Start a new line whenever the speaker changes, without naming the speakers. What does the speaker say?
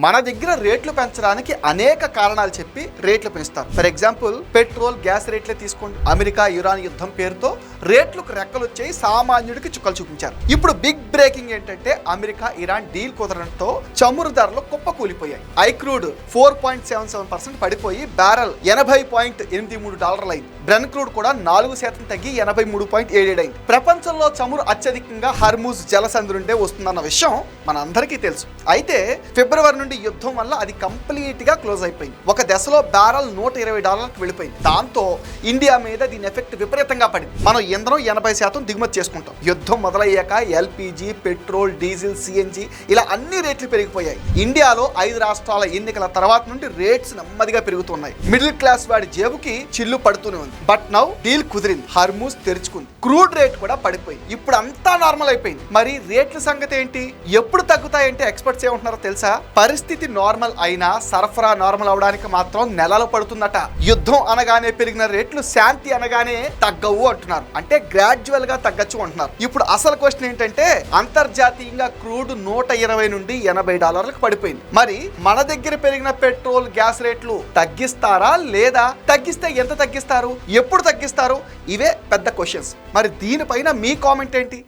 మన దగ్గర రేట్లు పెంచడానికి అనేక కారణాలు చెప్పి రేట్లు పెంచుతారు. ఫర్ ఎగ్జాంపుల్ పెట్రోల్, గ్యాస్ రేట్లే తీసుకోండి. అమెరికా ఇరాన్ యుద్ధం పేరుతో రేట్లకు రెక్కలు వచ్చాయి, సామాన్యుడికి చుక్కలు చూపించారు. ఇప్పుడు బిగ్ బ్రేకింగ్ ఏంటంటే అమెరికా ఇరాన్ డీల్ కుదరడంతో చమురు ధరలు కుప్పకూలిపోయాయి. ఐక్రూడ్ 4.77% పడిపోయి బ్యారెల్ $80.83 అయింది. బ్రెన్ క్రూడ్ కూడా 4% తగ్గి 83.77 అయింది. ప్రపంచంలో చమురు అత్యధికంగా హర్ముజ్ జలసంధి నుండే వస్తుందన్న విషయం మన అందరికీ తెలుసు. అయితే ఫిబ్రవరి నుండి యుద్ధం వల్ల అది కంప్లీట్ గా క్లోజ్ అయిపోయింది. ఒక దశలో బ్యారెల్ $120కి వెళ్ళిపోయింది. దాంతో ఇండియా మీద దీని ఎఫెక్ట్ విపరీతంగా పడింది. మనం ఇంధనం 80% దిగుమతి చేసుకుంటాం. యుద్ధం మొదలయ్యాక ఎల్పిజి, పెట్రోల్, డీజిల్, సిఎన్జి ఇలా అన్ని రేట్లు పెరిగిపోయాయి. ఇండియాలో 5 రాష్ట్రాల ఎన్నికల తర్వాత నుండి రేట్స్ నెమ్మదిగా పెరుగుతున్నాయి. మిడిల్ క్లాస్ వాడి జేబుకి చిల్లు పడుతూనే ఉంది. బట్ నౌ డీల్ కుదిరింది, హర్మూజ్ తెరుచుకుంది, క్రూడ్ రేట్ కూడా పడిపోయింది. ఇప్పుడు అంతా నార్మల్ అయిపోయింది. మరి రేట్ల సంగతి ఏంటి, ఎప్పుడు తగ్గుతాయంటే ఎక్స్పర్ట్స్ ఏమంటున్నారో తెలుసా? పరిస్థితి నార్మల్ అయినా సరఫరా నార్మల్ అవడానికి మాత్రం నెలలు పడుతుందట. యుద్ధం అనగానే పెరిగిన రేట్లు శాంతి అనగానే తగ్గవు అంటున్నారు. అంటే గ్రాడ్యువల్ గా తగ్గచ్చు అంటున్నారు. ఇప్పుడు అసలు క్వశ్చన్ ఏంటంటే అంతర్జాతీయంగా క్రూడ్ $120 నుండి $80లకు పడిపోయింది. మరి మన దగ్గర పెరిగిన పెట్రోల్, గ్యాస్ రేట్లు తగ్గిస్తారా లేదా? తగ్గిస్తే ఎంత తగ్గిస్తారు, ఎప్పుడు తగ్గిస్తారు? ఇవే పెద్ద క్వశ్చన్స్. మరి దీనిపైన మీ కామెంట్ ఏంటి?